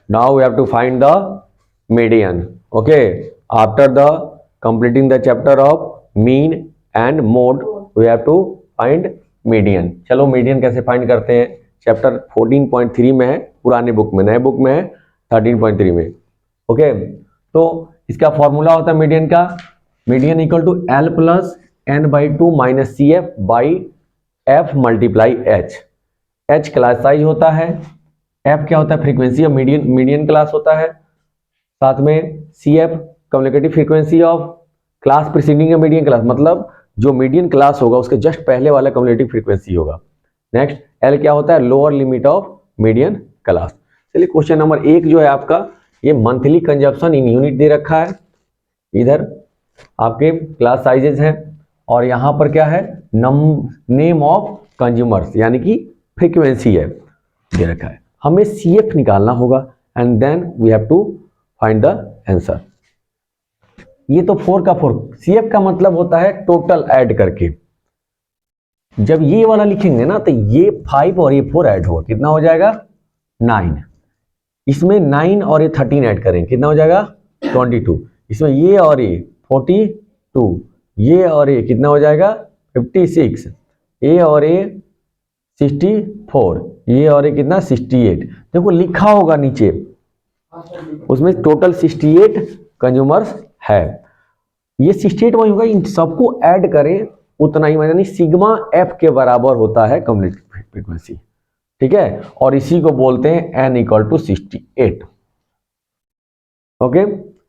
Now we have to find the median. Okay, after the completing the chapter of mean and mode, we have to find median. चलो median कैसे find करते हैं, chapter 14.3 में है, पुराने book में, नए बुक में है 13.3 में. ओके, तो इसका फॉर्मूला होता है मीडियन का, median equal to L plus N by two minus C F by F multiply H. H class size होता है, एफ क्या होता है, frequency of median, median class होता है, साथ में C F communicative frequency of class preceding a median class, मतलब जो मीडियन क्लास होगा उसके जस्ट पहले वाला कम्युनिकेटिव फ्रीक्वेंसी होगा. नेक्स्ट एल क्या होता है, lower limit of median class. चलिए क्वेश्चन नंबर 1 जो है आपका, ये मंथली कंजप्शन इन यूनिट दे रखा है, इधर आपके क्लास साइजेस हैं, और यहाँ पर क्या है, नेम ऑफ कंज्यूमर्स यानी कि फ्रीक्वेंसी है दे रखा है. हमें सी एफ निकालना होगा and then we have to find the answer. ये तो 4 का 4, सी एफ का मतलब होता है टोटल ऐड करके. जब ये वाला लिखेंगे ना तो ये 5 और ये 4 ऐड होगा, कितना हो जाएगा 9. इसमें 9 और ये 13 ऐड करेंगे, कितना हो जाएगा 22. इसमें ये और ये 42, ये और ये कितना हो जाएगा 56, ये और ये 64, ये और ये कितना 68. देखो लिखा होगा नीचे, उसमें टोटल 68 कंज्यूमर्स है. ये 68 वही होगा, इन सबको ऐड करें उतना ही, यानी सिग्मा एफ के बराबर होता है कम्युनिकेटिव फ्रीक्वेंसी. ठीक है, और इसी को बोलते हैं n इक्वल टू 68. ओके,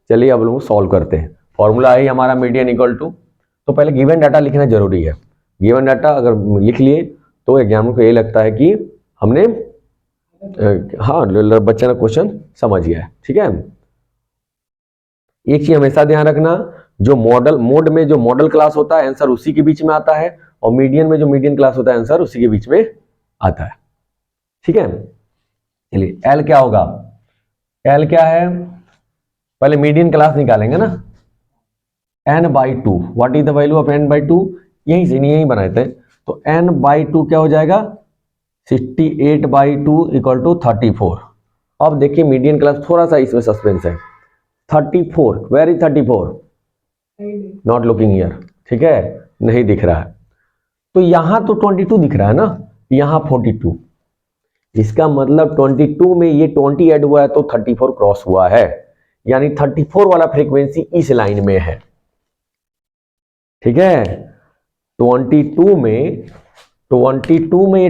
चलिए अब लोग सॉल्व करते हैं. फॉर्मूला है हमारा मीडियन इक्वल टू, तो पहले गिवन डाटा लिखना जरूरी है. गिवन डाटा अगर लिख लिए तो एग्जाम को ये लगता है कि हमने हाँ बच्चा ने क्वेश्चन समझ गया है. ठीक है, एक चीज हमेशा ध्यान रखना, जो मोड में जो मॉडल क्लास होता है आंसर उसी के बीच में आता है, और मीडियन में जो मीडियन क्लास होता है आंसर उसी के बीच में आता है. ठीक है, चलिए एल क्या होगा, एल क्या है, पहले मीडियन क्लास निकालेंगे ना, n by two. What is the value of n by two, यहीं से यहीं बनाए थे, तो n बाई टू क्या हो जाएगा 68 बाई टू इक्वल टू 34. अब देखिए मीडियन क्लास, थोड़ा सा इसमें सस्पेंस है. 34, where is 34, not looking here. ठीक है, नहीं दिख रहा है. तो यहां तो 22 दिख रहा है ना, यहां 42. इसका मतलब 22 में ये 20 ऐड हुआ है तो 34 क्रॉस हुआ है, यानी 34 वाला फ्रीक्वेंसी इस लाइन में है. ठीक है, 22 में ये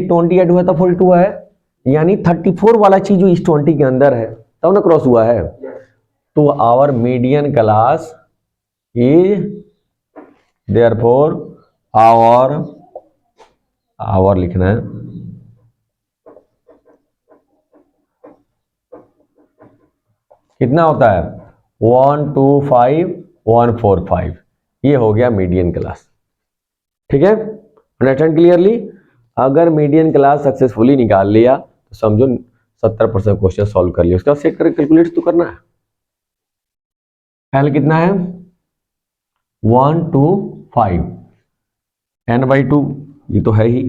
20 ऐड हुआ था 42 है, यानी 34 वाला चीज जो इस 20 के अंदर है तब ना क्रॉस हुआ है. तो our median class is therefore our लिखना है, कितना होता है 125145. ये हो गया मीडियन क्लास. ठीक है, अंडरस्टैंड क्लियरली. अगर मीडियन क्लास सक्सेसफुली निकाल लिया तो समझो 70% क्वेश्चन सॉल्व कर लिया. उसका सेट करके कैलकुलेट तो करना है. एल कितना है 125, n बाई टू ये तो है ही,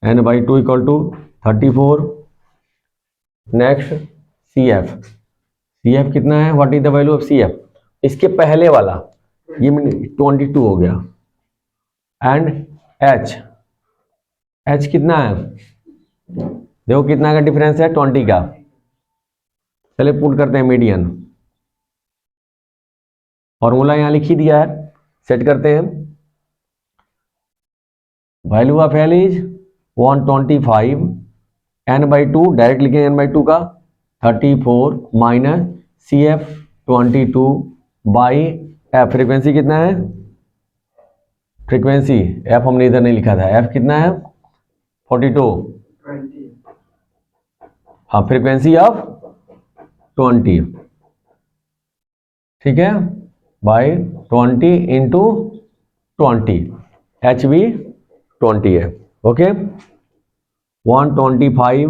n by two equal to 34. Next C F कितना है, what is the value of C F, इसके पहले वाला ये 22 हो गया. एंड एच कितना है, देखो कितना का डिफरेंस है 20 का. चलिए पुट करते हैं मीडियन, फॉर्मूला यहां लिख ही दिया है, सेट करते हैं. Value of L is 125, n by two direct लिखेंगे n बाई टू का 34 minus C F 22 by F. Frequency कितना है, फ्रीक्वेंसी एफ हमने इधर नहीं लिखा था, एफ कितना है 42, हाँ फ्रीक्वेंसी ऑफ 20. ठीक है, बाई 20 इंटू 20, एच भी 20 है. ओके, 125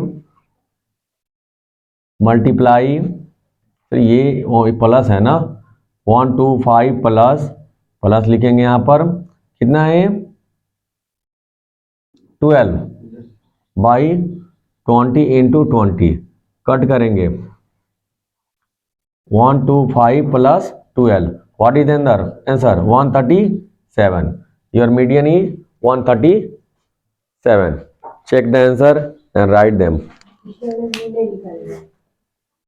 मल्टीप्लाई, तो ये प्लस है ना, 125 प्लस लिखेंगे यहां पर, कितना है 12 बाई 20 इंटू 20, कट करेंगे 125 plus 12. What is the answer? 137. Your median is 137. Check the answer and write them.